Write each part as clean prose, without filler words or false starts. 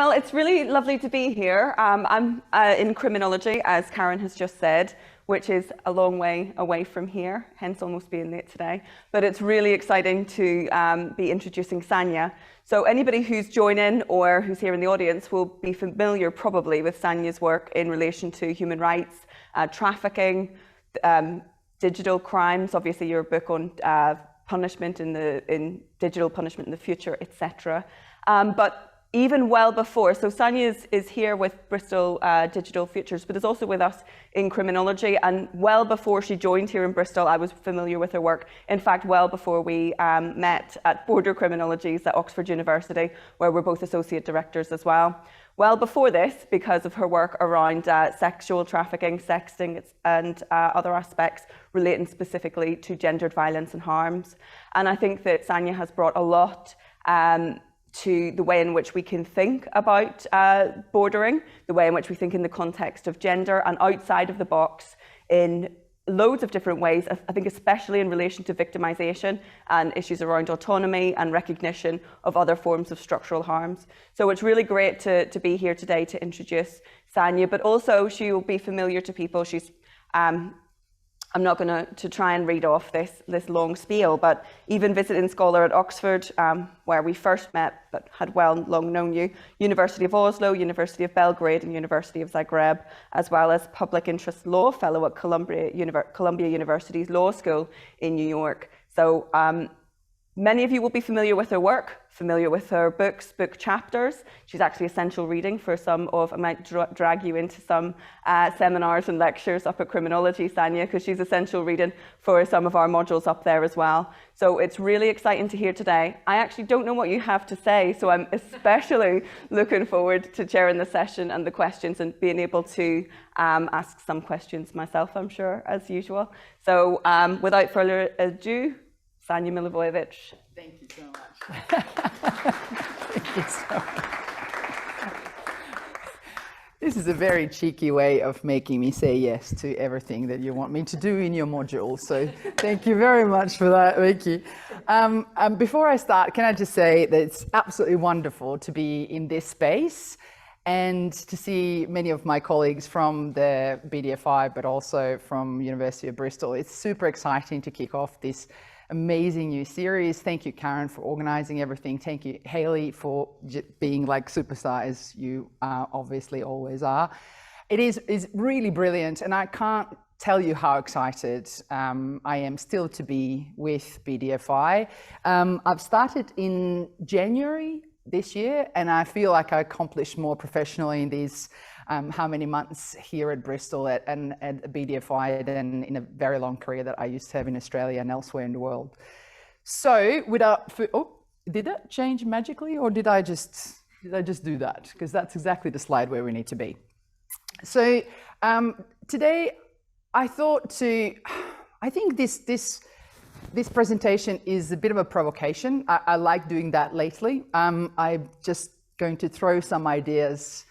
Well, it's really lovely to be here. I'm in criminology, as Karen has just said, which is a long way away from here, hence almost being late today. But it's really exciting to be introducing Sanja. So anybody who's joining or who's here in the audience will be familiar probably with Sanja's work in relation to human rights, trafficking, digital crimes, obviously your book on punishment in digital punishment in the future, etc. But even well before, so Sanja is here with Bristol Digital Futures, but is also with us in criminology. And well before she joined here in Bristol, I was familiar with her work. In fact, well before we met at Border Criminologies at Oxford University, where we're both associate directors as well. Well before this, because of her work around sexual trafficking, sexting, and other aspects relating specifically to gendered violence and harms. And I think that Sanja has brought a lot to the way in which we can think about bordering, the way in which we think in the context of gender and outside of the box in loads of different ways, I think especially in relation to victimization and issues around autonomy and recognition of other forms of structural harms. So it's really great to be here today to introduce Sanja, but also she will be familiar to people. She's I'm not going to try and read off this long spiel, but even visiting scholar at Oxford, where we first met, but had long known you, University of Oslo, University of Belgrade, and University of Zagreb, as well as public interest law fellow at Columbia University's Law School in New York. So many of you will be familiar with her work, familiar with her books, book chapters. She's actually essential reading for some of, I might drag you into some seminars and lectures up at Criminology, Sanja, because she's essential reading for some of our modules up there as well. So it's really exciting to hear today. I actually don't know what you have to say, so I'm especially looking forward to chairing the session and the questions and being able to ask some questions myself, I'm sure, as usual. So without further ado, Sanja Milivojevic. Thank you so much. Thank you so much. This is a very cheeky way of making me say yes to everything that you want me to do in your module. So thank you very much for that, Vicky. Before I start, can I just say that it's absolutely wonderful to be in this space and to see many of my colleagues from the BDFI, but also from University of Bristol. It's super exciting to kick off this amazing new series. Thank you, Karen, for organizing everything. Thank you, Haley, for being like superstars you obviously always are. It is really brilliant, and I can't tell you how excited I am still to be with BDFI. I've started in January this year, and I feel like I accomplished more professionally in these how many months here at Bristol and at BDFI than in a very long career that I used to have in Australia and elsewhere in the world. So did that change magically, or did I just do that? Because that's exactly the slide where we need to be. So today I think this presentation is a bit of a provocation. I like doing that lately. I'm just going to throw some ideas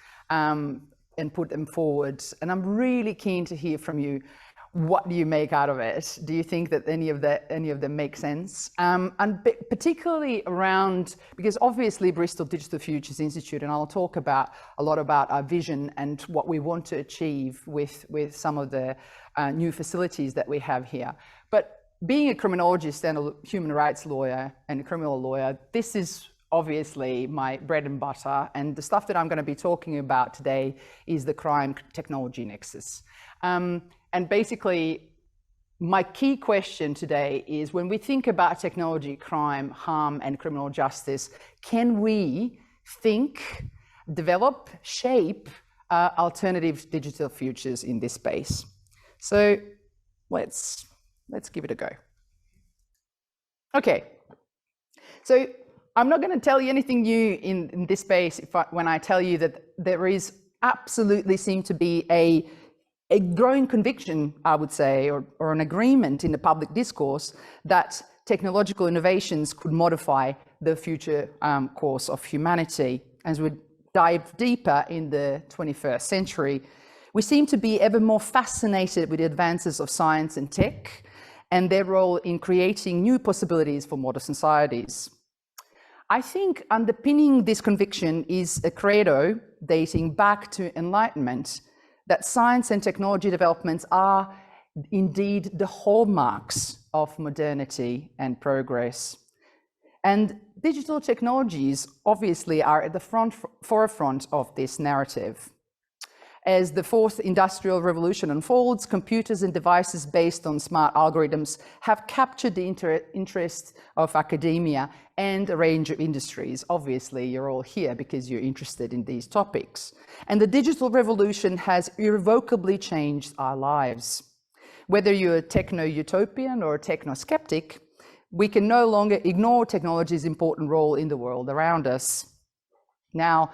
and put them forward. And I'm really keen to hear from you. What do you make out of it? Do you think that any of them make sense? And particularly around, because obviously Bristol Digital Futures Institute, and I'll talk a lot about our vision and what we want to achieve with some of the new facilities that we have here. But being a criminologist and a human rights lawyer and a criminal lawyer, this is obviously my bread and butter, and the stuff that I'm going to be talking about today is the crime technology nexus. And basically, my key question today is, when we think about technology, crime, harm, and criminal justice, can we think, develop, shape alternative digital futures in this space? So let's give it a go. Okay, so I'm not going to tell you anything new in this space when I tell you that there is absolutely seem to be a growing conviction, I would say, or an agreement in the public discourse that technological innovations could modify the future course of humanity. As we dive deeper in the 21st century, we seem to be ever more fascinated with the advances of science and tech and their role in creating new possibilities for modern societies. I think underpinning this conviction is a credo dating back to Enlightenment, that science and technology developments are indeed the hallmarks of modernity and progress. And digital technologies obviously are at the forefront of this narrative. As the fourth industrial revolution unfolds, computers and devices based on smart algorithms have captured the interest of academia and a range of industries. Obviously, you're all here because you're interested in these topics. And the digital revolution has irrevocably changed our lives. Whether you're a techno-utopian or a techno-skeptic, we can no longer ignore technology's important role in the world around us. Now,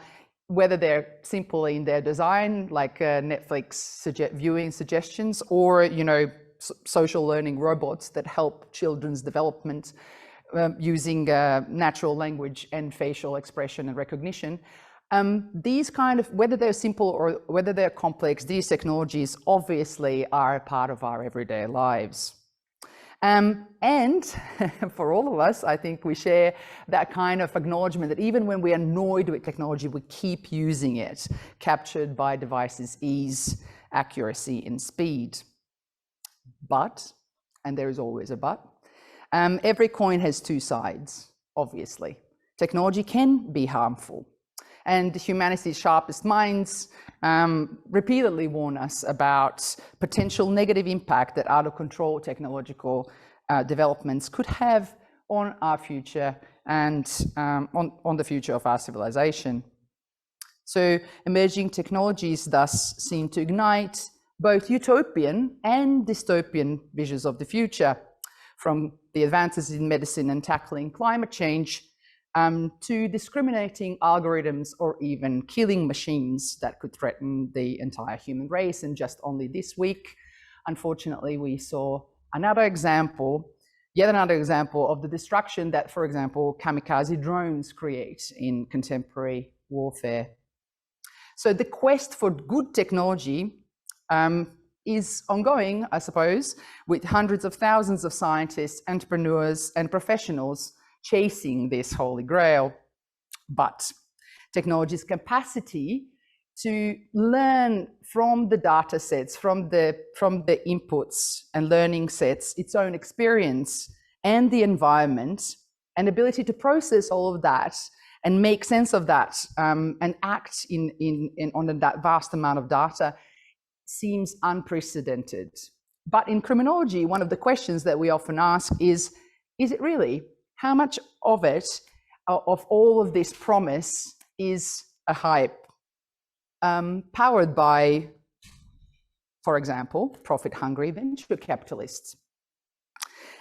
whether they're simple in their design, like Netflix viewing suggestions, or social learning robots that help children's development using natural language and facial expression and recognition, these whether they're simple or whether they're complex, these technologies obviously are a part of our everyday lives. And for all of us, I think we share that kind of acknowledgement that even when we're annoyed with technology, we keep using it, captured by devices' ease, accuracy, and speed. But, and there is always a but, every coin has two sides, obviously. Technology can be harmful, and humanity's sharpest minds repeatedly warn us about potential negative impact that out-of-control technological developments could have on our future and on the future of our civilization. So emerging technologies thus seem to ignite both utopian and dystopian visions of the future, from the advances in medicine and tackling climate change to discriminating algorithms or even killing machines that could threaten the entire human race. And just only this week, unfortunately, we saw yet another example of the destruction that, for example, kamikaze drones create in contemporary warfare. So the quest for good technology is ongoing, I suppose, with hundreds of thousands of scientists, entrepreneurs, and professionals chasing this holy grail. But technology's capacity to learn from the data sets, from the inputs and learning sets, its own experience and the environment, and ability to process all of that and make sense of that and act on that vast amount of data seems unprecedented. But in criminology, one of the questions that we often ask is it really? How much of it, of all of this promise, is a hype powered by, for example, profit-hungry venture capitalists?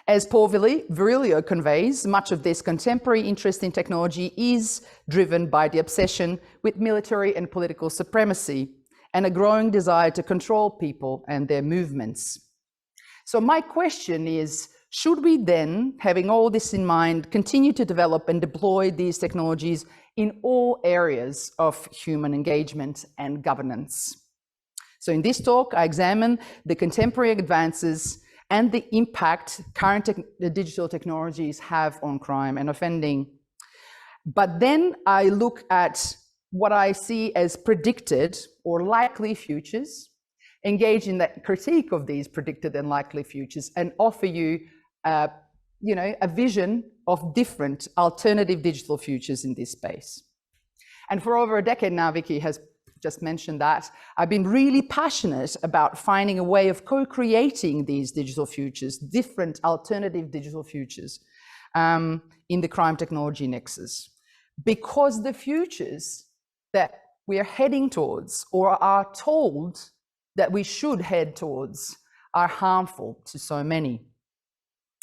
As Paul Virilio conveys, much of this contemporary interest in technology is driven by the obsession with military and political supremacy and a growing desire to control people and their movements. So my question is, should we then, having all this in mind, continue to develop and deploy these technologies in all areas of human engagement and governance? So in this talk, I examine the contemporary advances and the impact current digital technologies have on crime and offending. But then I look at what I see as predicted or likely futures, engage in that critique of these predicted and likely futures, and offer you a vision of different alternative digital futures in this space. And for over a decade now, Vicky has just mentioned that, I've been really passionate about finding a way of co-creating these digital futures, different alternative digital futures in the crime technology nexus. Because the futures that we are heading towards or are told that we should head towards are harmful to so many.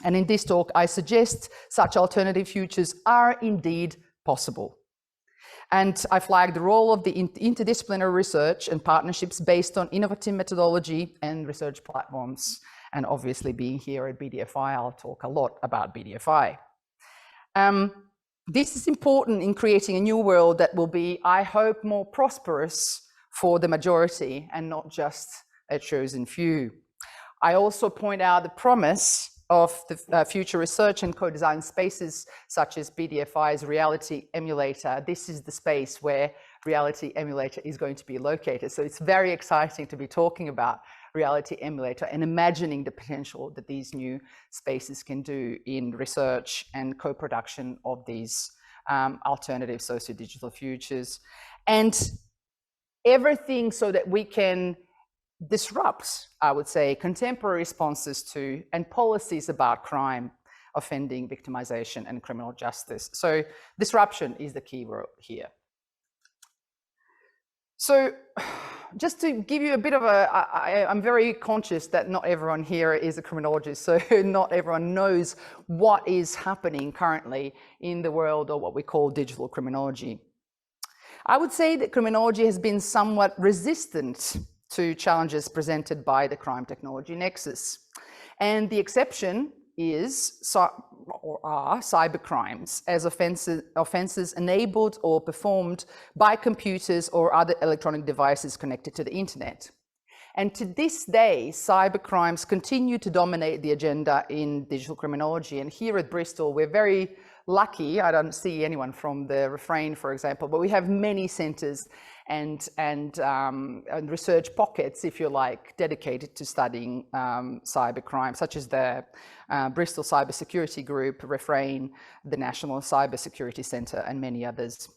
And in this talk, I suggest such alternative futures are indeed possible. And I flagged the role of the interdisciplinary research and partnerships based on innovative methodology and research platforms. And obviously being here at BDFI, I'll talk a lot about BDFI. This is important in creating a new world that will be, I hope, more prosperous for the majority and not just a chosen few. I also point out the promise of the future research and co-design spaces such as BDFI's Reality Emulator. This is the space where Reality Emulator is going to be located. So it's very exciting to be talking about Reality Emulator and imagining the potential that these new spaces can do in research and co-production of these alternative socio-digital futures. And everything so that we can disrupt, I would say, contemporary responses to and policies about crime, offending, victimization, and criminal justice. So disruption is the key word here. So just to give you a bit of I'm very conscious that not everyone here is a criminologist, so not everyone knows what is happening currently in the world of what we call digital criminology. I would say that criminology has been somewhat resistant to challenges presented by the crime technology nexus. And the exception is, or are, cybercrimes as offenses enabled or performed by computers or other electronic devices connected to the internet. And to this day, cybercrimes continue to dominate the agenda in digital criminology. And here at Bristol, we're very lucky. I don't see anyone from the Refrain, for example, but we have many centres and research pockets, if you like, dedicated to studying cybercrime, such as the Bristol Cybersecurity Group, Refrain, the National Cybersecurity Centre, and many others.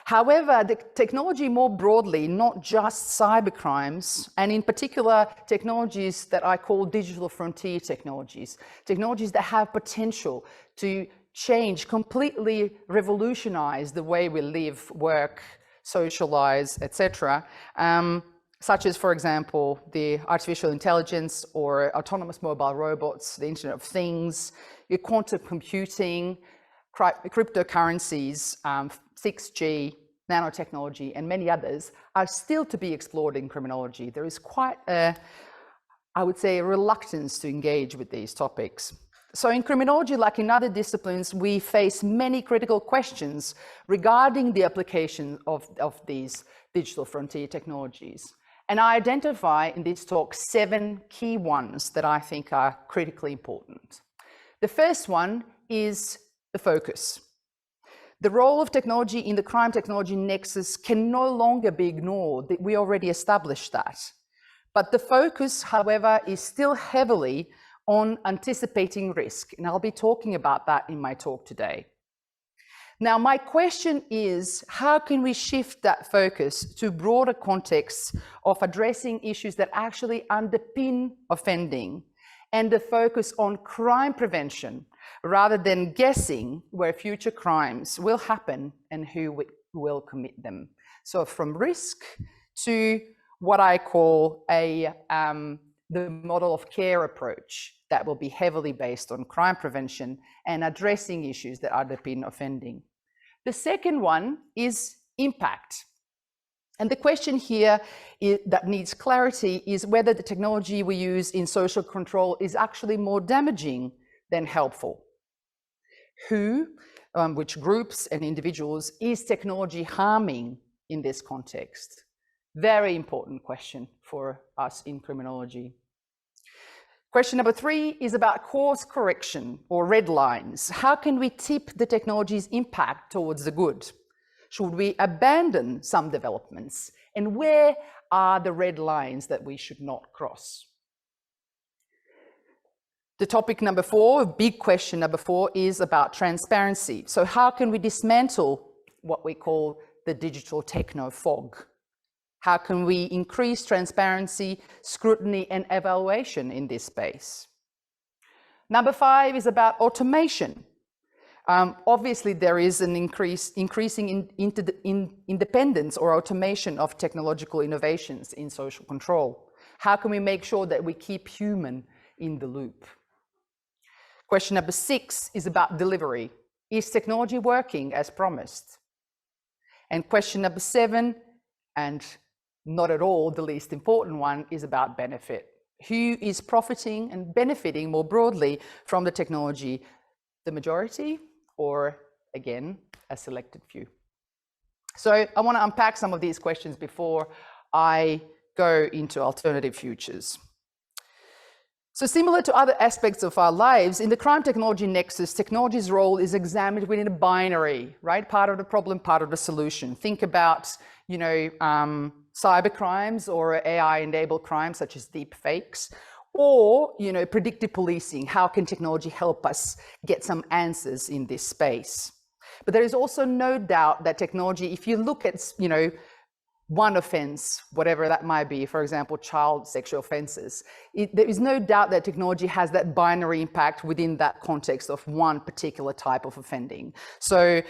However, the technology more broadly, not just cybercrimes, and in particular technologies that I call digital frontier technologies, technologies that have potential to change, completely revolutionize the way we live, work, socialize, etc., such as, for example, the artificial intelligence or autonomous mobile robots, the Internet of Things, your quantum computing, cryptocurrencies, 6G, nanotechnology, and many others are still to be explored in criminology. There is quite a, I would say, a reluctance to engage with these topics. So in criminology, like in other disciplines, we face many critical questions regarding the application of these digital frontier technologies. And I identify in this talk 7 key ones that I think are critically important. The first one is the focus. The role of technology in the crime technology nexus can no longer be ignored. We already established that. But the focus, however, is still heavily on anticipating risk. And I'll be talking about that in my talk today. Now, my question is, how can we shift that focus to broader contexts of addressing issues that actually underpin offending and the focus on crime prevention, rather than guessing where future crimes will happen and who will commit them? So from risk to what I call the model of care approach that will be heavily based on crime prevention and addressing issues that underpin offending. The second one is impact. And the question here that needs clarity is whether the technology we use in social control is actually more damaging than helpful. Who, which groups and individuals is technology harming in this context? Very important question for us in criminology. Question number 3 is about course correction or red lines. How can we tip the technology's impact towards the good? Should we abandon some developments? And where are the red lines that we should not cross? The topic number 4, big question number 4, is about transparency. So how can we dismantle what we call the digital techno fog? How can we increase transparency, scrutiny, and evaluation in this space? Number 5 is about automation. Obviously, there is an increasing independence or automation of technological innovations in social control. How can we make sure that we keep human in the loop? Question number 6 is about delivery. Is technology working as promised? And question number 7, and not at all the least important one, is about benefit. Who is profiting and benefiting more broadly from the technology? The majority, or again, a selected few? So I want to unpack some of these questions before I go into alternative futures. So similar to other aspects of our lives, in the crime technology nexus, technology's role is examined within a binary, right? Part of the problem, part of the solution. Think about, cyber crimes or AI-enabled crimes such as deep fakes, or, predictive policing. How can technology help us get some answers in this space? But there is also no doubt that technology, if you look at, one offense, whatever that might be, for example, child sexual offenses, there is no doubt that technology has that binary impact within that context of one particular type of offending. So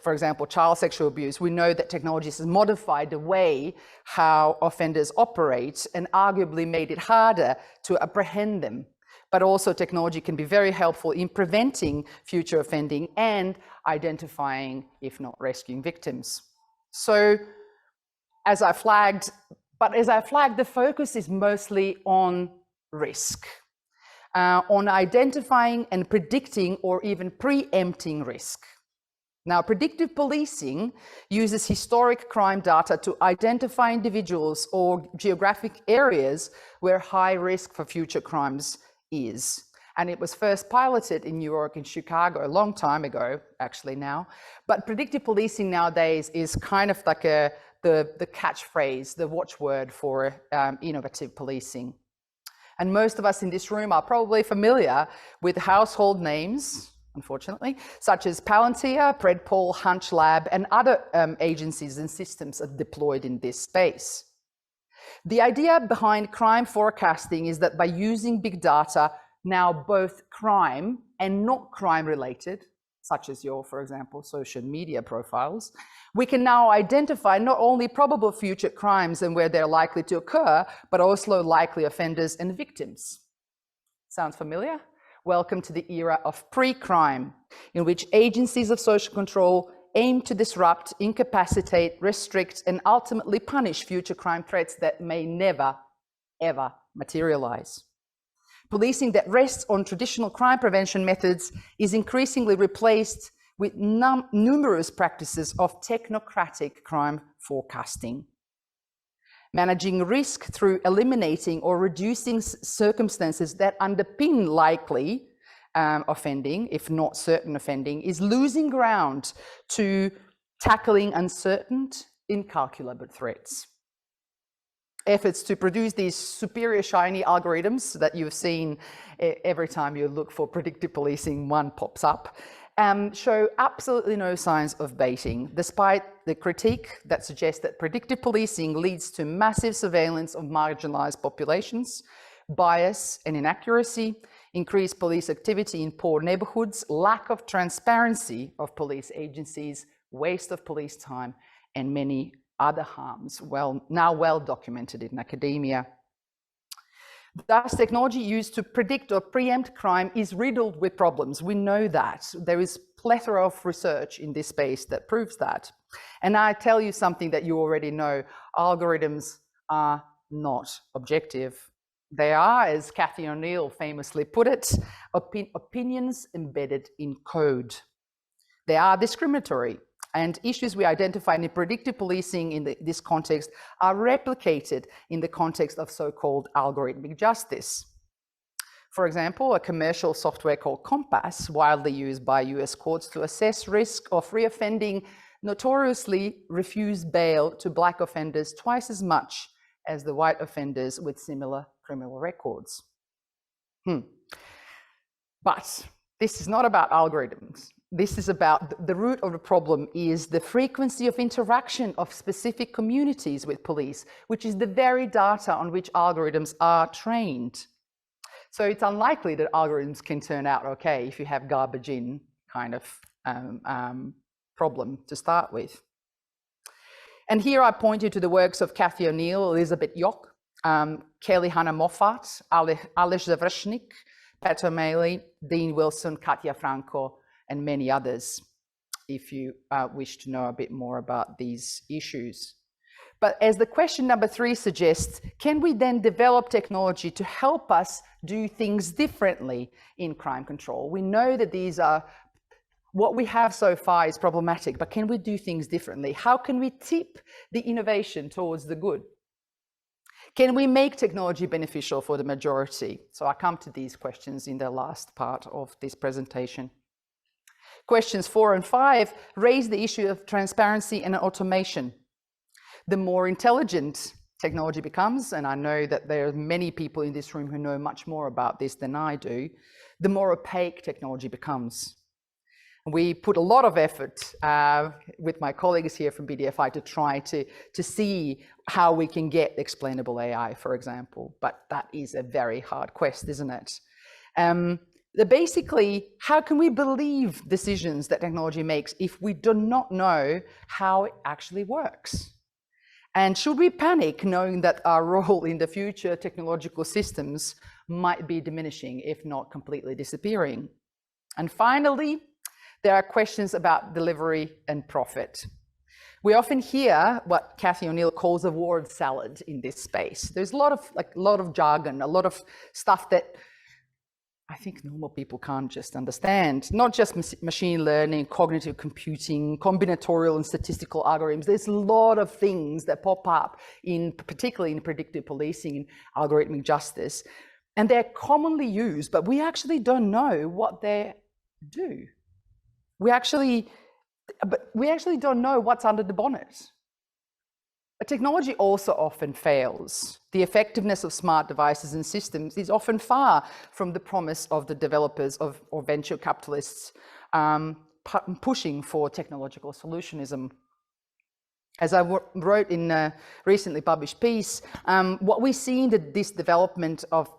for example, child sexual abuse, we know that technology has modified the way how offenders operate and arguably made it harder to apprehend them. But also technology can be very helpful in preventing future offending and identifying, if not rescuing, victims. So, as I flagged, the focus is mostly on risk, on identifying and predicting or even preempting risk. Now, predictive policing uses historic crime data to identify individuals or geographic areas where high risk for future crimes is. And it was first piloted in New York and Chicago a long time ago, actually now. But predictive policing nowadays is kind of like the catchphrase, the watchword for innovative policing. And most of us in this room are probably familiar with household names, unfortunately, such as Palantir, Predpol, HunchLab, and other agencies and systems are deployed in this space. The idea behind crime forecasting is that by using big data, now both crime and not crime related, such as your, for example, social media profiles, we can now identify not only probable future crimes and where they're likely to occur, but also likely offenders and victims. Sound familiar? Welcome to the era of pre-crime, in which agencies of social control aim to disrupt, incapacitate, restrict, and ultimately punish future crime threats that may never, ever materialize. Policing that rests on traditional crime prevention methods is increasingly replaced with numerous practices of technocratic crime forecasting. Managing risk through eliminating or reducing circumstances that underpin likely offending, if not certain offending, is losing ground to tackling uncertain, incalculable threats. Efforts to produce these superior shiny algorithms that you've seen every time you look for predictive policing, one pops up, show absolutely no signs of baiting, despite the critique that suggests that predictive policing leads to massive surveillance of marginalized populations, bias and inaccuracy, increased police activity in poor neighborhoods, lack of transparency of police agencies, waste of police time, and many other harms, now well documented in academia. Thus, technology used to predict or preempt crime is riddled with problems. We know that. There is plethora of research in this space that proves that. And I tell you something that you already know, algorithms are not objective. They are, as Cathy O'Neill famously put it, opinions embedded in code. They are discriminatory. And issues we identify in predictive policing in this context are replicated in the context of so-called algorithmic justice. For example, a commercial software called Compass, widely used by US courts to assess risk of reoffending, notoriously refused bail to Black offenders twice as much as the white offenders with similar criminal records. But this is not about algorithms. This is about the root of the problem is the frequency of interaction of specific communities with police, which is the very data on which algorithms are trained. So it's unlikely that algorithms can turn out okay if you have garbage in kind of problem to start with. And here I point you to the works of Cathy O'Neill, Elizabeth Yock, Kelly Hannah Moffat, Aleš Završnik, Pat O'Malley, Dean Wilson, Katja Franco, and many others, if you wish to know a bit more about these issues. But as the question number 3 suggests, can we then develop technology to help us do things differently in crime control? We know that these are, what we have so far is problematic, but can we do things differently? How can we tip the innovation towards the good? Can we make technology beneficial for the majority? So I come to these questions in the last part of this presentation. Questions 4 and 5 raise the issue of transparency and automation. The more intelligent technology becomes, and I know that there are many people in this room who know much more about this than I do, the more opaque technology becomes. We put a lot of effort with my colleagues here from BDFI to try to see how we can get explainable AI, for example, but that is a very hard quest, isn't it? Basically, how can we believe decisions that technology makes if we do not know how it actually works? And should we panic knowing that our role in the future technological systems might be diminishing, if not completely disappearing? And finally, there are questions about delivery and profit. We often hear what Cathy O'Neill calls a word salad in this space. There's a lot of jargon, a lot of stuff that I think normal people can't just understand. Not just machine learning, cognitive computing, combinatorial and statistical algorithms. There's a lot of things that pop up, particularly in predictive policing and algorithmic justice. And they're commonly used, but we actually don't know what they do. We actually don't know what's under the bonnet. But technology also often fails. The effectiveness of smart devices and systems is often far from the promise of the developers or venture capitalists pushing for technological solutionism. As I wrote in a recently published piece, what we see in this development of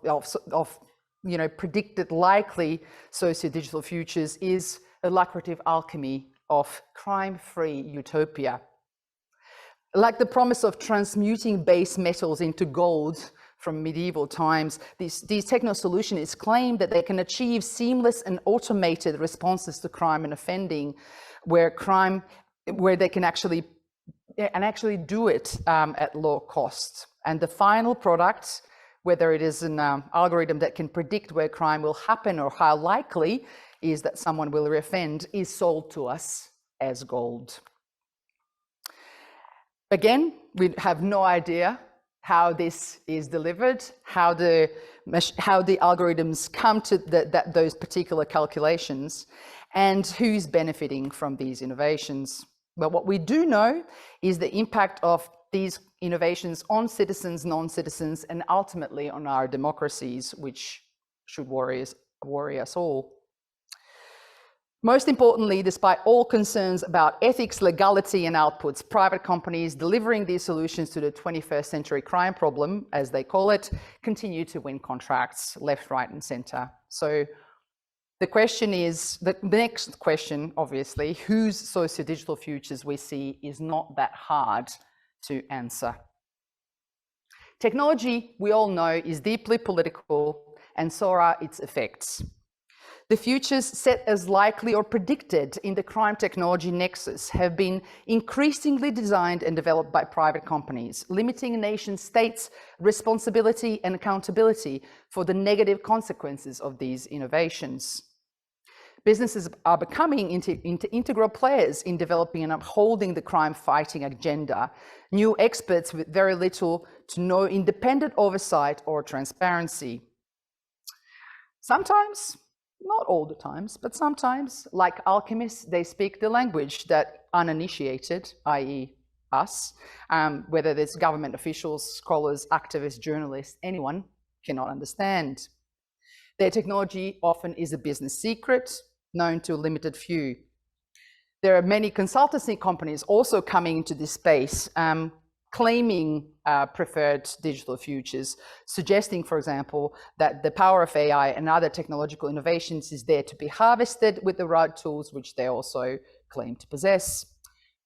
predicted likely socio-digital futures is a lucrative alchemy of crime-free utopia. Like the promise of transmuting base metals into gold from medieval times, these techno-solutionists claim that they can achieve seamless and automated responses to crime and offending, where they can actually do it at low cost. And the final product, whether it is an algorithm that can predict where crime will happen or how likely is that someone will reoffend, is sold to us as gold. Again, we have no idea how this is delivered, how the algorithms come to those particular calculations, and who's benefiting from these innovations. But what we do know is the impact of these innovations on citizens, non-citizens, and ultimately on our democracies, which should worry us all. Most importantly, despite all concerns about ethics, legality, and outputs, private companies delivering these solutions to the 21st century crime problem, as they call it, continue to win contracts left, right, and center. So the question is, the next question, obviously, whose socio-digital futures we see is not that hard to answer. Technology, we all know, is deeply political, and so are its effects. The futures set as likely or predicted in the crime technology nexus have been increasingly designed and developed by private companies, limiting nation states' responsibility and accountability for the negative consequences of these innovations. Businesses are becoming integral players in developing and upholding the crime-fighting agenda, new experts with very little to no independent oversight or transparency. Sometimes, not all the times, but sometimes, like alchemists, they speak the language that uninitiated, i.e. us, whether it's government officials, scholars, activists, journalists, anyone cannot understand. Their technology often is a business secret, known to a limited few. There are many consultancy companies also coming into this space, claiming preferred digital futures, suggesting, for example, that the power of AI and other technological innovations is there to be harvested with the right tools, which they also claim to possess.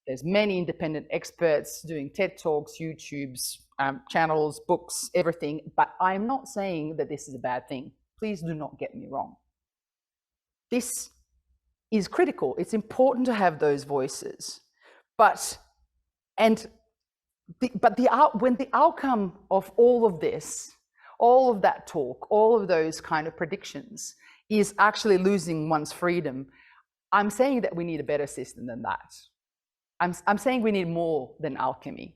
There's many independent experts doing TED Talks, YouTubes, channels, books, everything, but I'm not saying that this is a bad thing. Please do not get me wrong. This is critical. It's important to have those voices, when the outcome of all of this, all of that talk, all of those kind of predictions is actually losing one's freedom, I'm saying that we need a better system than that. I'm saying we need more than alchemy.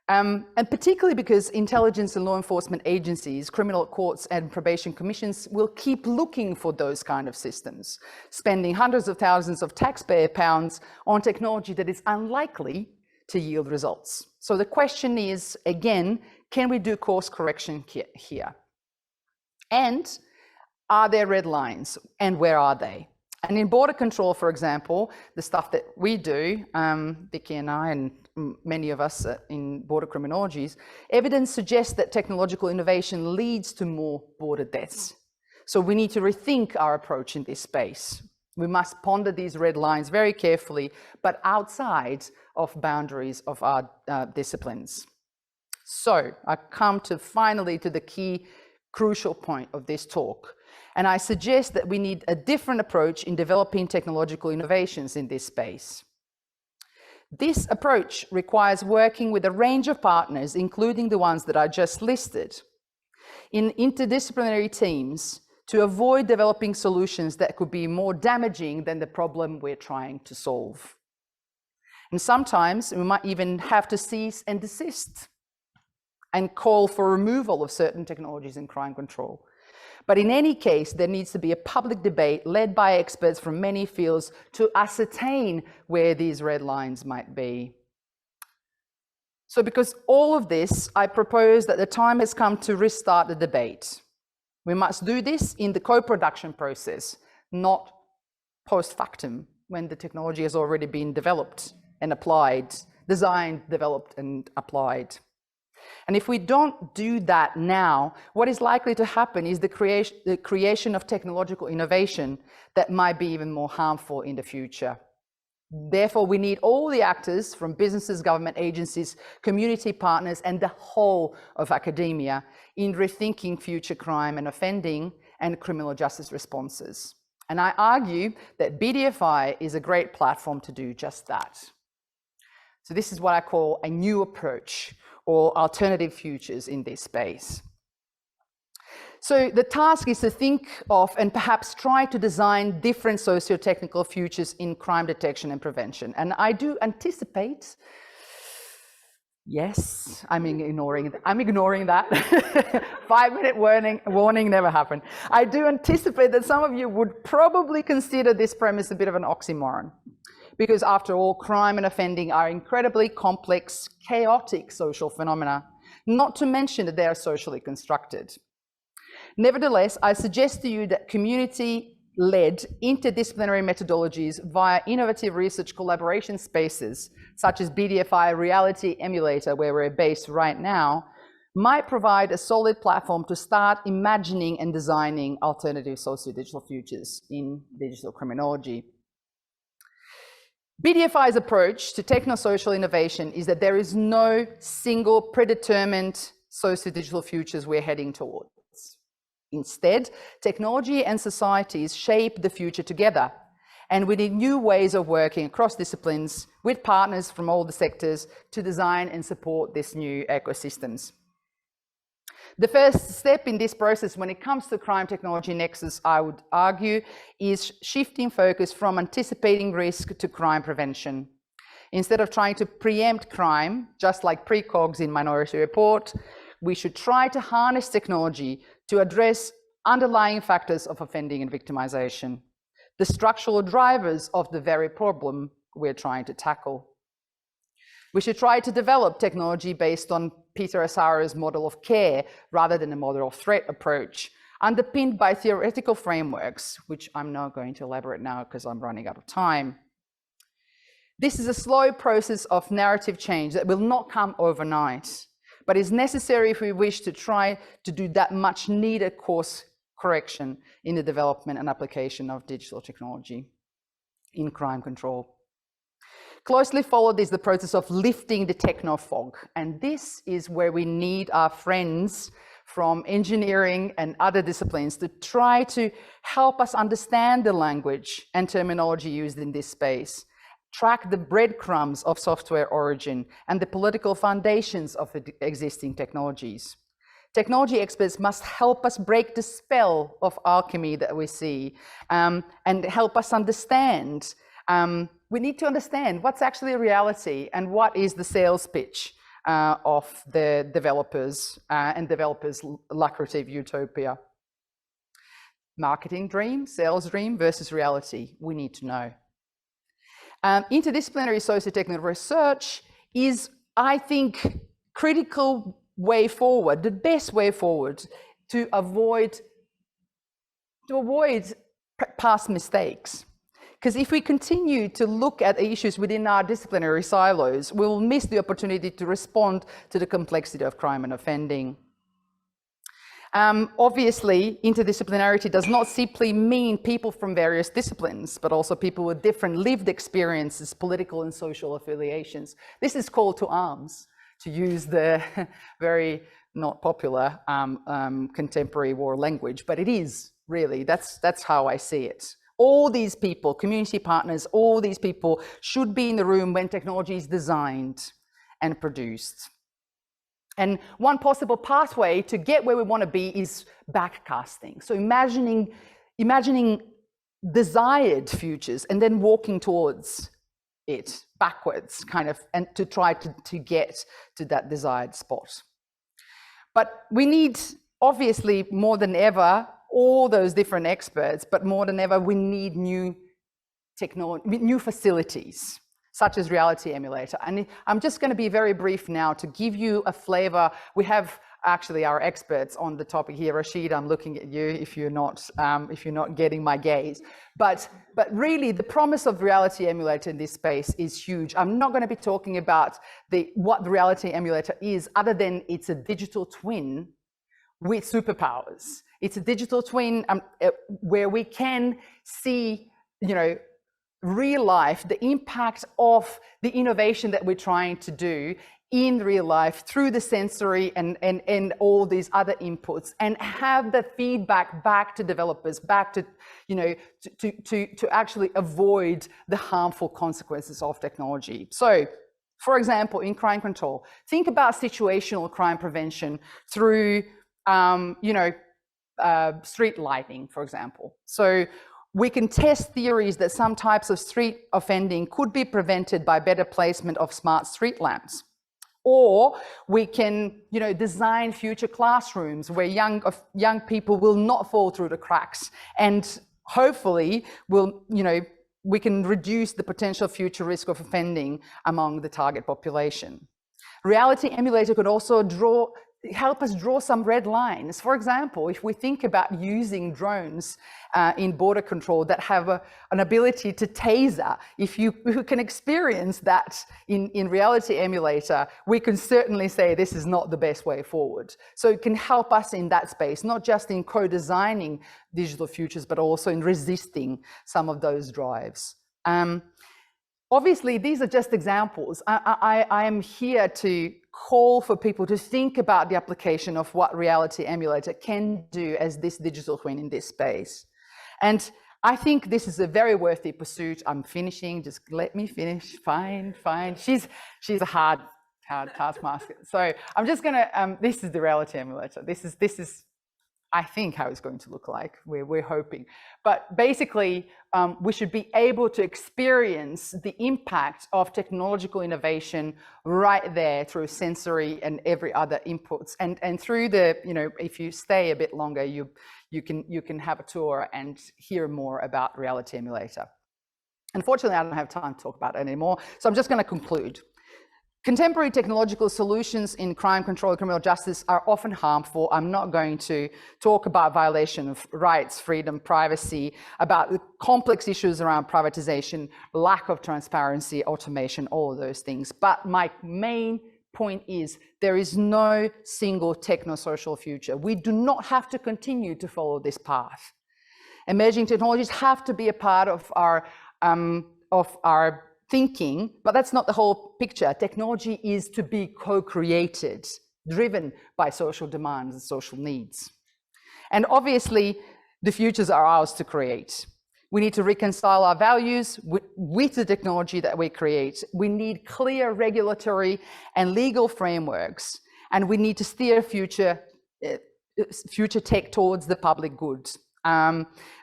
And particularly because intelligence and law enforcement agencies, criminal courts and probation commissions will keep looking for those kind of systems, spending hundreds of thousands of taxpayer pounds on technology that is unlikely to yield results. So the question is, again, can we do course correction here? And are there red lines, and where are they? And in border control, for example, the stuff that we do, Vicky and I and many of us in border criminologies, evidence suggests that technological innovation leads to more border deaths. So we need to rethink our approach in this space. We must ponder these red lines very carefully, but outside of boundaries of our disciplines. So I come finally to the key crucial point of this talk. And I suggest that we need a different approach in developing technological innovations in this space. This approach requires working with a range of partners, including the ones that I just listed, in interdisciplinary teams to avoid developing solutions that could be more damaging than the problem we're trying to solve. And sometimes we might even have to cease and desist and call for removal of certain technologies in crime control. But in any case, there needs to be a public debate led by experts from many fields to ascertain where these red lines might be. So because all of this, I propose that the time has come to restart the debate. We must do this in the co-production process, not post factum, when the technology has already been developed and applied, designed, developed, and applied. And if we don't do that now, what is likely to happen is the creation of technological innovation that might be even more harmful in the future. Therefore, we need all the actors from businesses, government agencies, community partners, and the whole of academia in rethinking future crime and offending and criminal justice responses. And I argue that BDFI is a great platform to do just that. So this is what I call a new approach, or alternative futures in this space. So the task is to think of and perhaps try to design different socio-technical futures in crime detection and prevention. And I do anticipate, yes, I'm ignoring that. 5-minute warning never happened. I do anticipate that some of you would probably consider this premise a bit of an oxymoron. Because after all, crime and offending are incredibly complex, chaotic social phenomena, not to mention that they are socially constructed. Nevertheless, I suggest to you that community-led interdisciplinary methodologies via innovative research collaboration spaces, such as BDFI Reality Emulator, where we're based right now, might provide a solid platform to start imagining and designing alternative socio-digital futures in digital criminology. BDFI's approach to techno-social innovation is that there is no single predetermined socio-digital futures we're heading towards. Instead, technology and societies shape the future together, and we need new ways of working across disciplines with partners from all the sectors to design and support these new ecosystems. The first step in this process when it comes to crime technology nexus, I would argue, is shifting focus from anticipating risk to crime prevention. Instead of trying to preempt crime, just like precogs in Minority Report, we should try to harness technology to address underlying factors of offending and victimization, the structural drivers of the very problem we're trying to tackle. We should try to develop technology based on Peter Asara's model of care rather than a model of threat approach, underpinned by theoretical frameworks, which I'm not going to elaborate now because I'm running out of time. This is a slow process of narrative change that will not come overnight, but is necessary if we wish to try to do that much needed course correction in the development and application of digital technology in crime control. Closely followed is the process of lifting the techno fog, and this is where we need our friends from engineering and other disciplines to try to help us understand the language and terminology used in this space, track the breadcrumbs of software origin and the political foundations of the existing technologies. Technology experts must help us break the spell of alchemy that we see and help us understand. We need to understand what's actually reality and what is the sales pitch of the developers and developers' lucrative utopia. Marketing dream, sales dream versus reality, we need to know. Interdisciplinary socio-technical research is, I think, critical way forward, the best way forward to avoid past mistakes. Because if we continue to look at issues within our disciplinary silos, we will miss the opportunity to respond to the complexity of crime and offending. Obviously, interdisciplinarity does not simply mean people from various disciplines, but also people with different lived experiences, political and social affiliations. This is call to arms, to use the very not popular contemporary war language, but it is really, that's how I see it. All these people, community partners, all these people should be in the room when technology is designed and produced. And one possible pathway to get where we want to be is backcasting. So imagining desired futures and then walking towards it backwards, kind of, and to try to get to that desired spot. But we need, obviously, more than ever, all those different experts, but more than ever, we need new technology, new facilities, such as reality emulator. And I'm just going to be very brief now to give you a flavor. We have actually our experts on the topic here. Rashid, I'm looking at you if you're not getting my gaze. But really, the promise of reality emulator in this space is huge. I'm not going to be talking about what the reality emulator is, other than it's a digital twin with superpowers. It's a digital twin where we can see, real life, the impact of the innovation that we're trying to do in real life through the sensory and all these other inputs, and have the feedback back to developers, back to, to actually avoid the harmful consequences of technology. So, for example, in crime control, think about situational crime prevention through, street lighting, for example. So we can test theories that some types of street offending could be prevented by better placement of smart street lamps. Or we can, design future classrooms where young people will not fall through the cracks, and hopefully we can reduce the potential future risk of offending among the target population. Reality emulator could also help us draw some red lines. For example, if we think about using drones in border control that have an ability to taser, if you can experience that in reality emulator, we can certainly say this is not the best way forward. So it can help us in that space, not just in co-designing digital futures, but also in resisting some of those drives. Obviously, these are just examples. I am here to call for people to think about the application of what reality emulator can do as this digital twin in this space. And I think this is a very worthy pursuit. I'm finishing, just let me finish, fine. She's a hard taskmaster. So I'm just gonna, this is the reality emulator. This is I think how it's going to look like, we're hoping. But basically, we should be able to experience the impact of technological innovation right there through sensory and every other inputs. And through the, if you stay a bit longer, you can have a tour and hear more about reality emulator. Unfortunately, I don't have time to talk about it anymore, so I'm just going to conclude. Contemporary technological solutions in crime control and criminal justice are often harmful. I'm not going to talk about violation of rights, freedom, privacy, about the complex issues around privatization, lack of transparency, automation, all of those things. But my main point is there is no single techno-social future. We do not have to continue to follow this path. Emerging technologies have to be a part of our thinking, but that's not the whole picture. Technology is to be co-created, driven by social demands and social needs. And obviously, the futures are ours to create. We need to reconcile our values with the technology that we create. We need clear regulatory and legal frameworks, and we need to steer future tech towards the public good.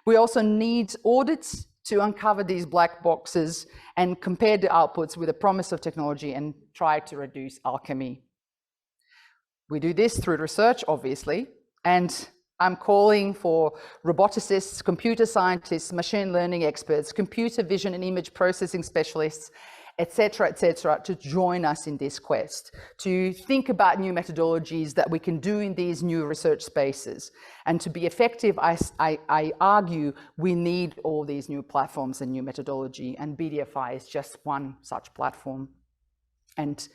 We also need audits to uncover these black boxes and compare the outputs with the promise of technology and try to reduce alchemy. We do this through research, obviously, and I'm calling for roboticists, computer scientists, machine learning experts, computer vision and image processing specialists, et cetera, to join us in this quest, to think about new methodologies that we can do in these new research spaces. And to be effective, I argue we need all these new platforms and new methodology, and BDFI is just one such platform. And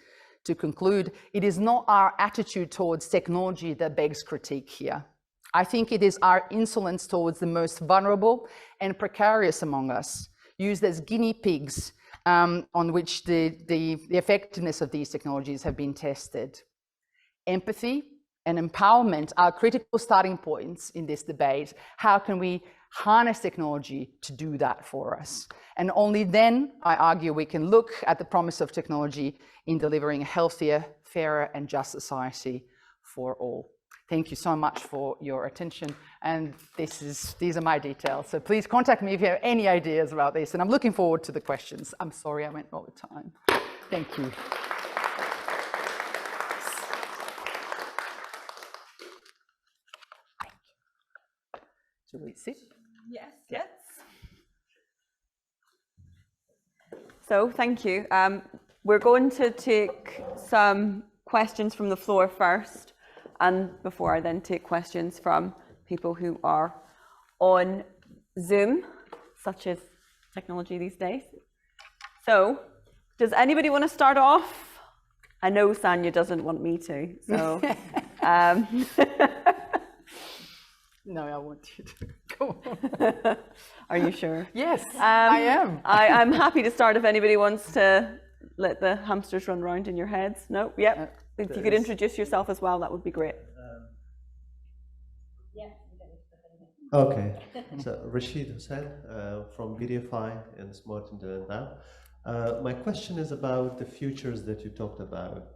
to conclude, it is not our attitude towards technology that begs critique here. I think it is our insolence towards the most vulnerable and precarious among us, used as guinea pigs on which the effectiveness of these technologies have been tested. Empathy and empowerment are critical starting points in this debate. How can we harness technology to do that for us? And only then, I argue, we can look at the promise of technology in delivering a healthier, fairer, and just society for all. Thank you so much for your attention. And these are my details. So please contact me if you have any ideas about this. And I'm looking forward to the questions. I'm sorry I went over time. Thank you. Should we sit? Yes, yes. So thank you. We're going to take some questions from the floor first, and before I then take questions from people who are on Zoom, such as technology these days. So, does anybody want to start off? I know Sanja doesn't want me to, so. No, I want you to go on. Are you sure? Yes, I am. I'm happy to start if anybody wants to let the hamsters run round in your heads. No? Yep. If you could introduce yourself as well, that would be great. Okay, so Rashid Hussain from BDFI and Smart Internet Lab. My question is about the futures that you talked about.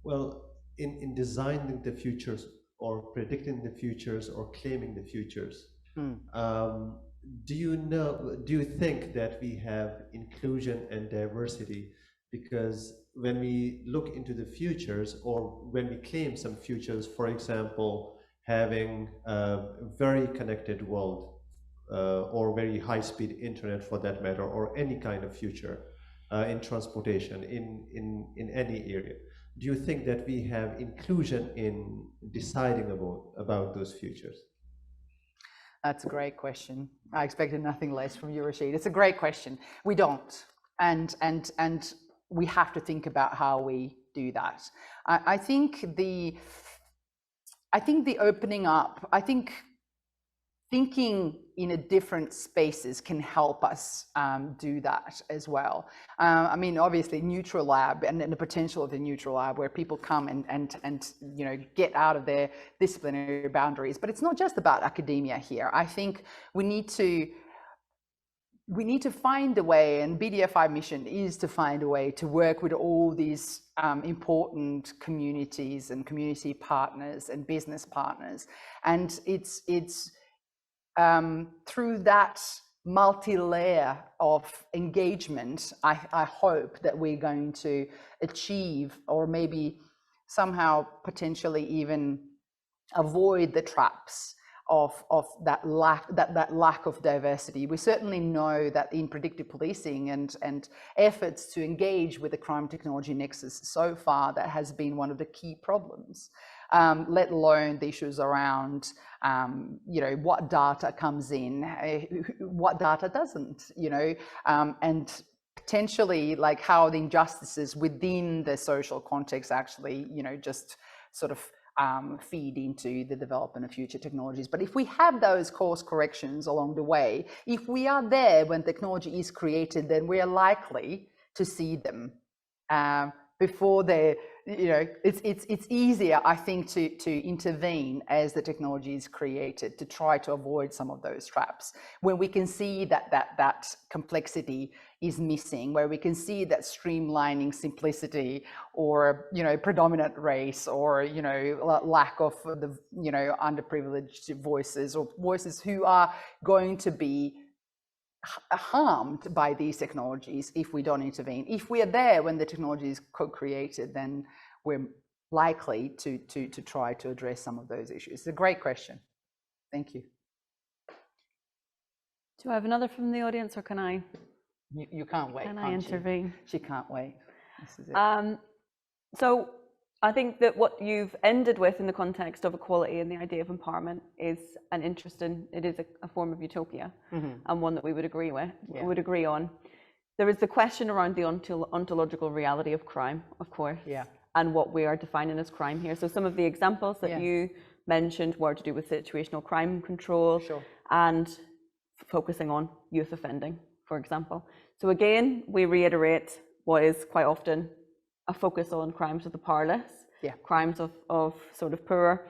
Well, in designing the futures or predicting the futures or claiming the futures, do you think that we have inclusion and diversity? Because when we look into the futures or when we claim some futures, for example, having a very connected world or very high-speed internet for that matter, or any kind of future in transportation, in any area, do you think that we have inclusion in deciding about those futures? That's a great question. I expected nothing less from you, Rashid. It's a great question. We don't, and we have to think about how we do that. I think the opening up, I think thinking in a different spaces can help us do that as well. I mean, obviously, neutral lab and the potential of the neutral lab, where people come and you know, get out of their disciplinary boundaries. But it's not just about academia here. I think we need to find a way, and BDFI mission is to find a way to work with all these important communities and community partners and business partners. And it's through that multi-layer of engagement, I hope that we're going to achieve, or maybe somehow potentially even avoid the traps of that lack of diversity. We certainly know that in predictive policing and efforts to engage with the crime technology nexus, so far that has been one of the key problems, let alone the issues around you know, what data comes in, what data doesn't, you know, and potentially like how the injustices within the social context actually, you know, just sort of feed into the development of future technologies. But if we have those course corrections along the way, if we are there when technology is created, then we are likely to see them before they, you know, it's easier, I think, to intervene as the technology is created, to try to avoid some of those traps. When we can see that complexity is missing, where we can see that streamlining simplicity, or, you know, predominant race, or, you know, lack of the, you know, underprivileged voices, or voices who are going to be harmed by these technologies if we don't intervene. If we are there when the technology is co-created, then we're likely to try to address some of those issues? It's a great question. Thank you. Do I have another from the audience, or can I? You can't wait. Can I intervene? She can't wait. This is it. So I think that what you've ended with in the context of equality and the idea of empowerment is an interesting, it is a form of utopia, and one that we would agree with, would agree on. There is the question around the ontological reality of crime, of course, and what we are defining as crime here. So some of the examples that you mentioned were to do with situational crime control and focusing on youth offending, for example. So again, we reiterate what is quite often a focus on crimes of the powerless, crimes of sort of poorer,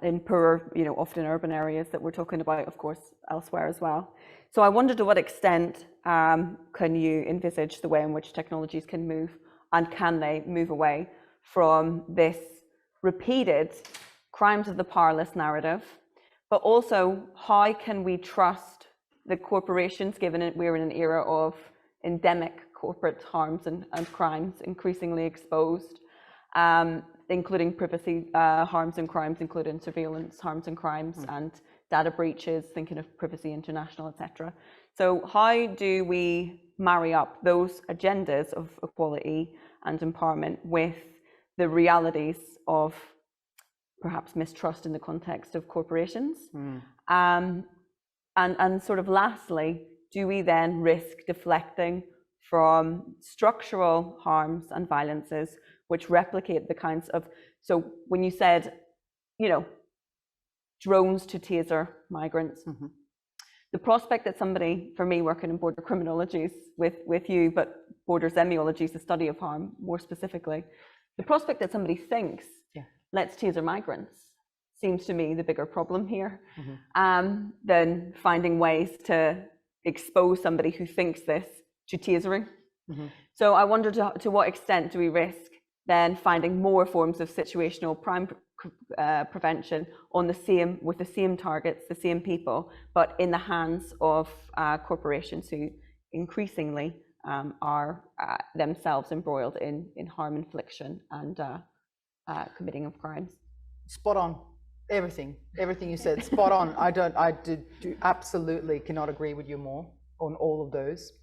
in poorer, often urban areas that we're talking about, of course, elsewhere as well. So I wonder, to what extent can you envisage the way in which technologies can move, and can they move away from this repeated crimes of the powerless narrative, but also how can we trust the corporations, given that we're in an era of endemic corporate harms and crimes increasingly exposed, including privacy harms and crimes, including surveillance harms and crimes and data breaches, thinking of Privacy International, etc. So how do we marry up those agendas of equality and empowerment with the realities of perhaps mistrust in the context of corporations? And sort of lastly, do we then risk deflecting from structural harms and violences which replicate the kinds of, so when you said, drones to taser migrants, the prospect that somebody, for me working in border criminologies with you, but border semiology is the study of harm more specifically, the prospect that somebody thinks, let's taser migrants, seems to me the bigger problem here, than finding ways to expose somebody who thinks this to tasering. So I wonder to what extent do we risk then finding more forms of situational crime prevention on with the same targets, the same people, but in the hands of corporations who increasingly are themselves embroiled in harm infliction and committing of crimes. Spot on. Everything you said, spot on. I absolutely cannot agree with you more on all of those.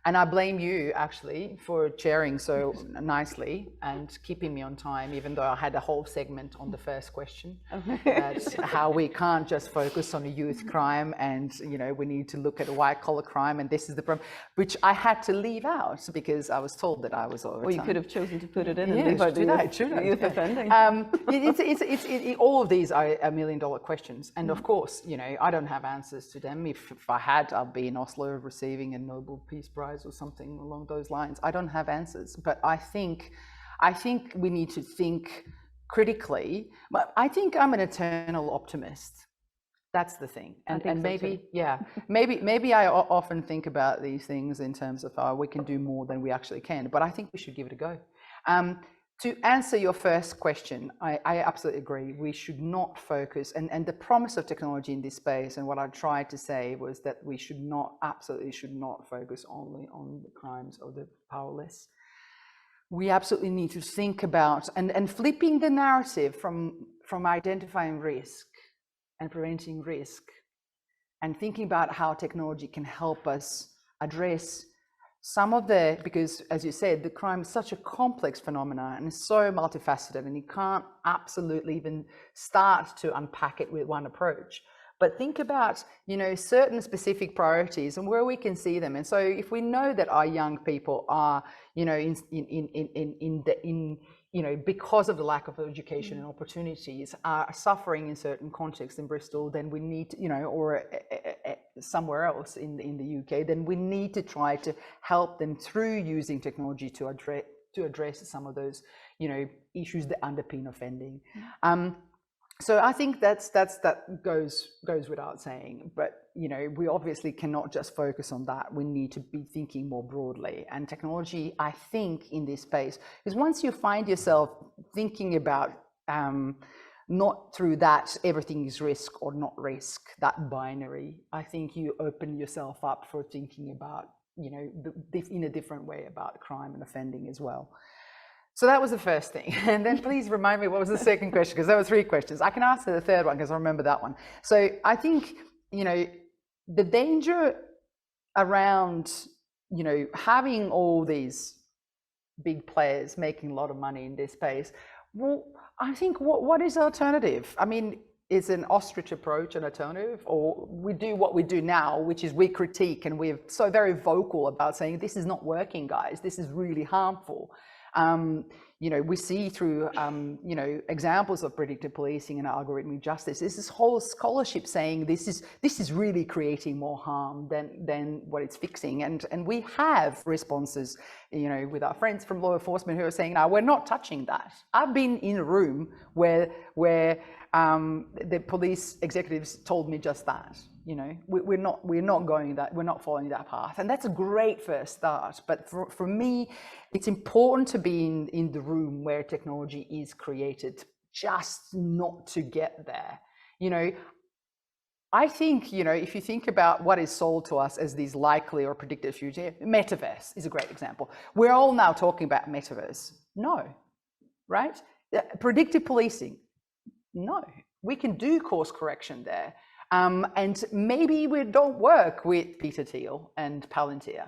And I blame you actually for chairing so nicely and keeping me on time, even though I had a whole segment on the first question. That's how we can't just focus on a youth crime, and we need to look at a white collar crime, and this is the problem, which I had to leave out because I was told that I was over time. Well, you could have chosen to put it in and leave out the youth offending. All of these are $1 million questions, and of course, I don't have answers to them. If I had, I'd be in Oslo receiving a Nobel Peace Prize or something along those lines. I don't have answers, but I think we need to think critically. But I think I'm an eternal optimist. That's the thing, and maybe maybe I often think about these things in terms of we can do more than we actually can. But I think we should give it a go. To answer your first question, I absolutely agree. We should not focus, and the promise of technology in this space, and what I tried to say was that we absolutely should not focus only on the crimes of the powerless. We absolutely need to think about and flipping the narrative from identifying risk and preventing risk, and thinking about how technology can help us address some of because as you said, the crime is such a complex phenomenon and it's so multifaceted, and you can't absolutely even start to unpack it with one approach. But think about, certain specific priorities and where we can see them. And so if we know that our young people are, because of the lack of education and opportunities, are suffering in certain contexts in Bristol, then we need to, or somewhere else in the UK, then we need to try to help them through using technology to address some of those, issues that underpin offending. So I think that goes without saying, but we obviously cannot just focus on that. We need to be thinking more broadly, and technology, I think, in this space is once you find yourself thinking about not through that everything is risk or not risk, that binary, I think you open yourself up for thinking about in a different way about crime and offending as well. So that was the first thing. And then please remind me, what was the second question? Because there were 3 questions. I can answer the third one because I remember that one. So I think, you know, the danger around, you know, having all these big players making a lot of money in this space, well, I think what is the alternative? I mean, is an ostrich approach an alternative, or we do what we do now, which is we critique and we're so very vocal about saying this is not working, guys, this is really harmful. You know, we see through, you know, examples of predictive policing and algorithmic justice, there's this whole scholarship saying this is really creating more harm than what it's fixing. And we have responses, you know, with our friends from law enforcement who are saying, no, we're not touching that. I've been in a room where the police executives told me just that. You know, we're not going that, we're not following that path, and that's a great first start. But for me, it's important to be in the room where technology is created, just not to get there. You know, I think, you know, if you think about what is sold to us as these likely or predicted future, metaverse is a great example. We're all now talking about metaverse. No, right? Predictive policing. No, we can do course correction there. And maybe we don't work with Peter Thiel and Palantir.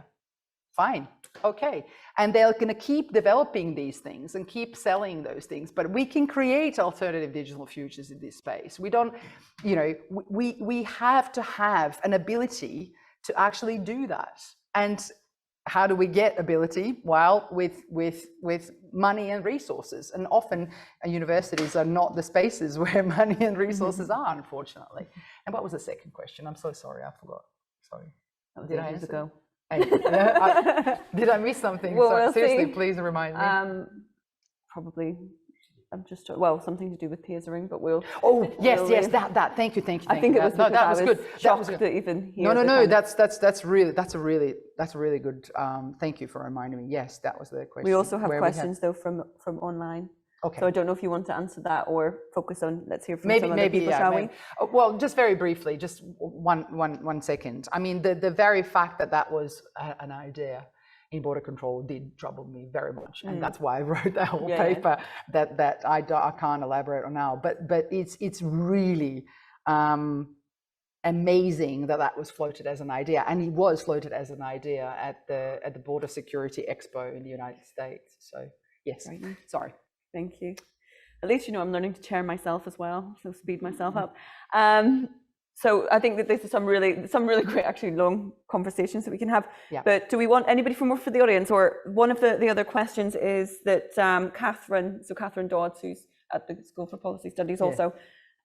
Fine, okay. And they're going to keep developing these things and keep selling those things, but we can create alternative digital futures in this space. We don't, you know, we have to have an ability to actually do that. And how do we get ability? Well, with money and resources. And often universities are not the spaces where money and resources are, unfortunately. And what was the second question? I'm so sorry, I forgot. Sorry. Did I answer? Ago. Did I miss something? Well, Sorry, seriously, please remind me. Probably. I'm just, well, something to do with tasering, but we'll. Oh, yes, that. Thank you. I think it was because that was good. That was good. To even hear No. That's a really good. Thank you for reminding me. Yes, that was the question. We also have questions though from online. Okay. So I don't know if you want to answer that or focus on. Let's hear from some other people, shall we? Well, just very briefly, just one second. I mean, the very fact that was an idea in border control did trouble me very much, and that's why I wrote that whole paper that I can't elaborate on now. But it's really amazing that was floated as an idea, and it was floated as an idea at the Border Security Expo in the United States. So yes, sorry. Thank you. At least, you know, I'm learning to chair myself as well, so speed myself up. So I think that this is some really great, actually long conversations that we can have. Yeah. But do we want anybody from more for the audience? Or one of the other questions is that Catherine Dodds, who's at the School for Policy Studies also,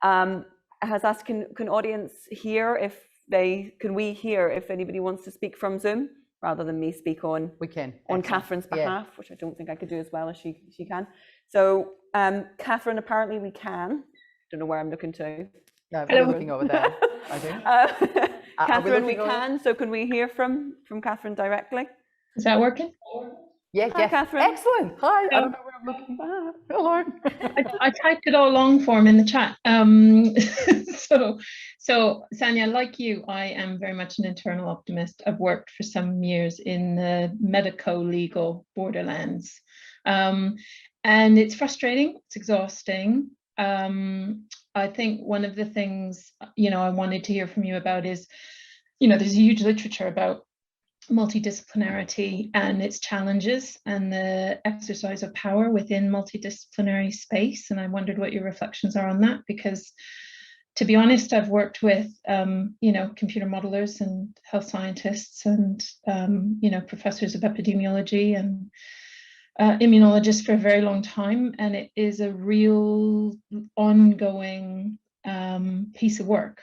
has asked, can audience hear can we hear if anybody wants to speak from Zoom rather than me speak on Catherine's behalf, which I don't think I could do as well as she can. So Catherine, apparently we can. Don't know where I'm looking to. No, I'm looking over there, I think. Catherine, we can. So can we hear from Catherine directly? Is that working? Yeah, Hi, Catherine. Excellent. Hi. I don't know where I'm looking. Hello. I typed it all long form in the chat. So Sanja, like you, I am very much an internal optimist. I've worked for some years in the medico-legal borderlands. And it's frustrating, it's exhausting. I think one of the things, you know, I wanted to hear from you about is, you know, there's a huge literature about multidisciplinarity and its challenges and the exercise of power within multidisciplinary space. And I wondered what your reflections are on that, because to be honest, I've worked with, you know, computer modelers and health scientists and, you know, professors of epidemiology and immunologists for a very long time, and it is a real ongoing piece of work.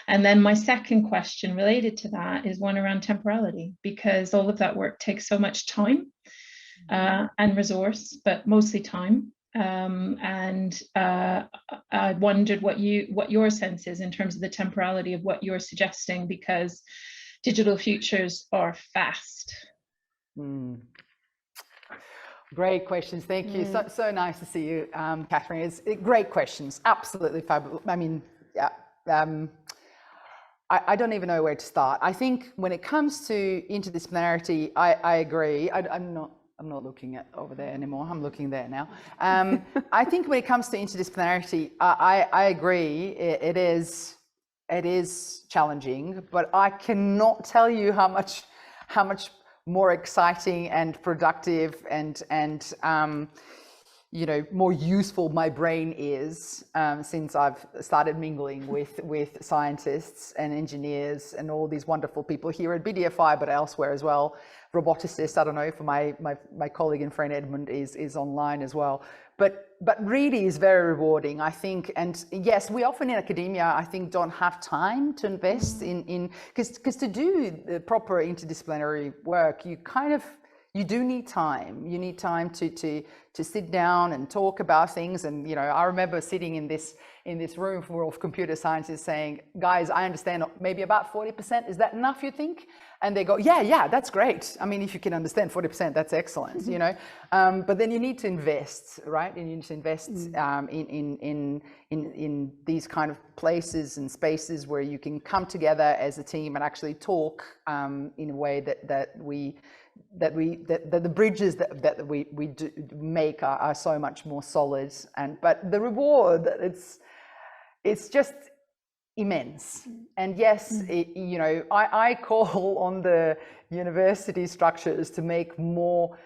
And then my second question related to that is one around temporality, because all of that work takes so much time and resource, but mostly time. And I wondered what your sense is in terms of the temporality of what you're suggesting, because digital futures are fast. Great questions, thank you. So nice to see you, Catherine. It's great questions, absolutely fabulous. I mean, yeah, I don't even know where to start. I think when it comes to interdisciplinarity, I agree. I'm not I'm not looking at over there anymore. I'm looking there now. I think when it comes to interdisciplinarity, I agree. It is challenging, but I cannot tell you how much more exciting and productive and you know, more useful my brain is since I've started mingling with scientists and engineers and all these wonderful people here at BDFI, but elsewhere as well. Roboticists, I don't know if my colleague and friend Edmund is online as well. But really is very rewarding, I think. And yes, we often in academia, I think, don't have time to invest in because to do the proper interdisciplinary work, you do need time. You need time to sit down and talk about things. And you know, I remember sitting in this room full of computer scientists saying, "Guys, I understand maybe about 40%. Is that enough, you think?" And they go, "Yeah, that's great. I mean, if you can understand 40%, that's excellent." You know, but then you need to invest, right? And you need to invest in these kind of places and spaces where you can come together as a team and actually talk in a way that the bridges that we do make are so much more solid. But the reward, it's just immense. And yes, you know, I call on the university structures to make more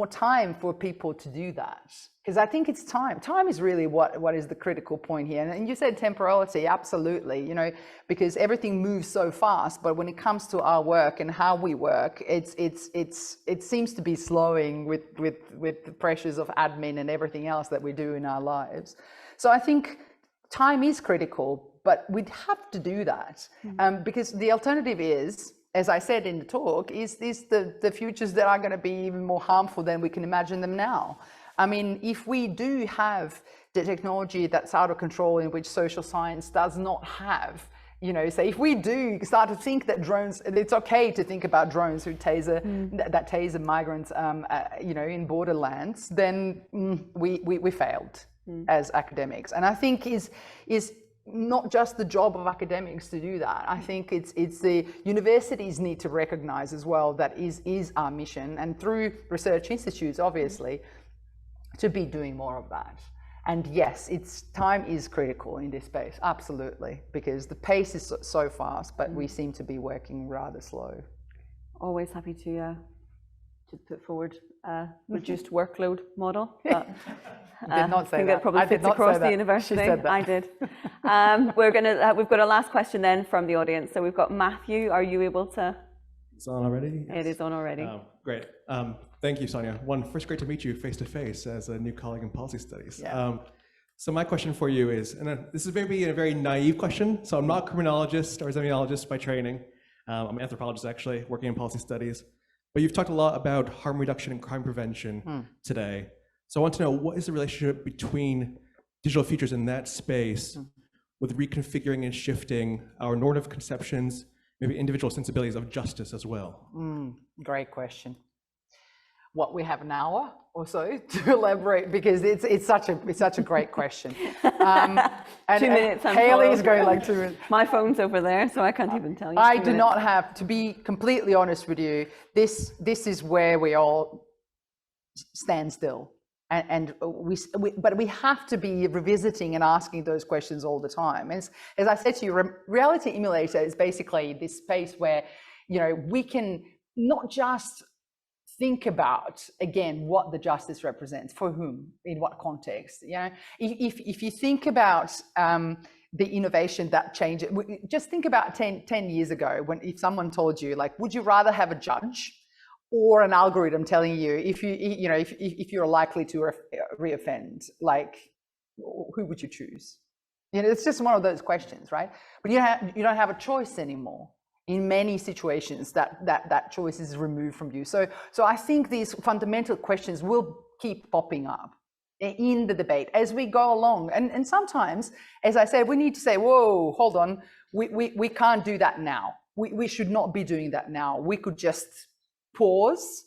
time for people to do that, because I think it's time is really what is the critical point here. And you said temporality, absolutely, you know, because everything moves so fast, but when it comes to our work and how we work, it seems to be slowing with the pressures of admin and everything else that we do in our lives. So I think time is critical, but we'd have to do that because the alternative is, as I said in the talk, is the futures that are going to be even more harmful than we can imagine them now. I mean, if we do have the technology that's out of control in which social science does not have, you know, say if we do start to think that drones, it's okay to think about drones who that taser migrants, you know, in borderlands, then we failed as academics. And I think is not just the job of academics to do that. I think it's the universities need to recognize as well that is our mission, and through research institutes, obviously, to be doing more of that. And yes, time is critical in this space, absolutely, because the pace is so fast, but we seem to be working rather slow. Always happy to put forward a reduced workload model. But, did not say that. It probably fits across the university. She said that. I did. We've got a last question then from the audience. So we've got Matthew. Are you able to? It's on already? Yes. It is on already. Great. Thank you, Sanja. First, great to meet you face to face as a new colleague in policy studies. Yeah. So my question for you is, and this is maybe a very naive question. So I'm not a criminologist or a semiologist by training. I'm an anthropologist actually, working in policy studies. But you've talked a lot about harm reduction and crime prevention today. So I want to know, what is the relationship between digital futures in that space with reconfiguring and shifting our normative conceptions, maybe individual sensibilities of justice as well? Great question. What, we have an hour or so to elaborate, because it's such a great question. And 2 minutes. Haley's going like 2 minutes. My phone's over there, so I can't even tell you. I do not have, to be completely honest with you, this is where we all stand still. But we have to be revisiting and asking those questions all the time. As I said to you, Reality Emulator is basically this space where, you know, we can not just think about, again, what the justice represents, for whom, in what context. You know, if you think about the innovation that changed, just think about 10 years ago, if someone told you, like, would you rather have a judge or an algorithm telling you if you're likely to reoffend? Like, who would you choose? You know, it's just one of those questions, right? But you don't have a choice anymore. In many situations, that choice is removed from you. So I think these fundamental questions will keep popping up in the debate as we go along. And sometimes, as I said, we need to say, whoa, hold on, we can't do that now. We should not be doing that now. We could just pause,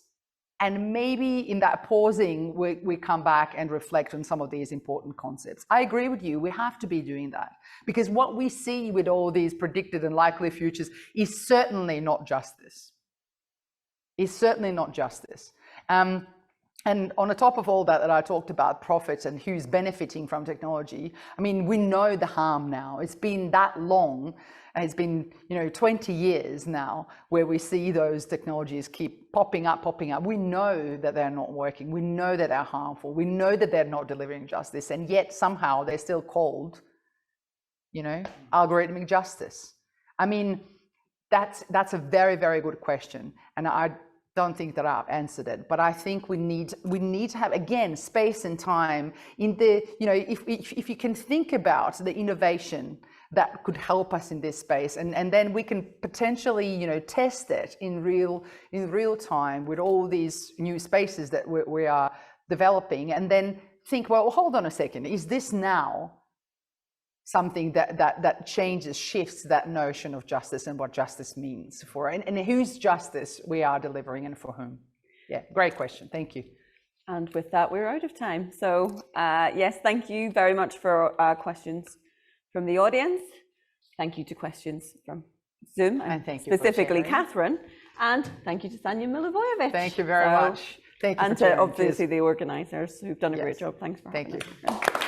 and maybe in that pausing, we come back and reflect on some of these important concepts. I agree with you, we have to be doing that, because what we see with all these predicted and likely futures is certainly not justice. It's certainly not justice. And on the top of all that I talked about profits and who's benefiting from technology, I mean, we know the harm now. It's been that long, and it's been 20 years now where we see those technologies keep popping up. We know that they're not working. We know that they're harmful. We know that they're not delivering justice, and yet somehow they're still called, algorithmic justice. I mean, that's a very, very good question, and I don't think that I've answered it, but I think we need to have, again, space and time in the, if you can think about the innovation that could help us in this space, and then we can potentially, test it in real time with all these new spaces that we are developing, and then think, well, hold on a second, is this now something that changes, shifts that notion of justice and what justice means for, and whose justice we are delivering and for whom? Yeah, great question. Thank you. And with that, we're out of time. So yes, thank you very much for questions from the audience. Thank you to questions from Zoom, and thank you specifically Catherine. And thank you to Sanja Milivojevic. Thank you very much. Thank you. And to obviously the organisers who've done a great job. Thanks for having us. Thank you.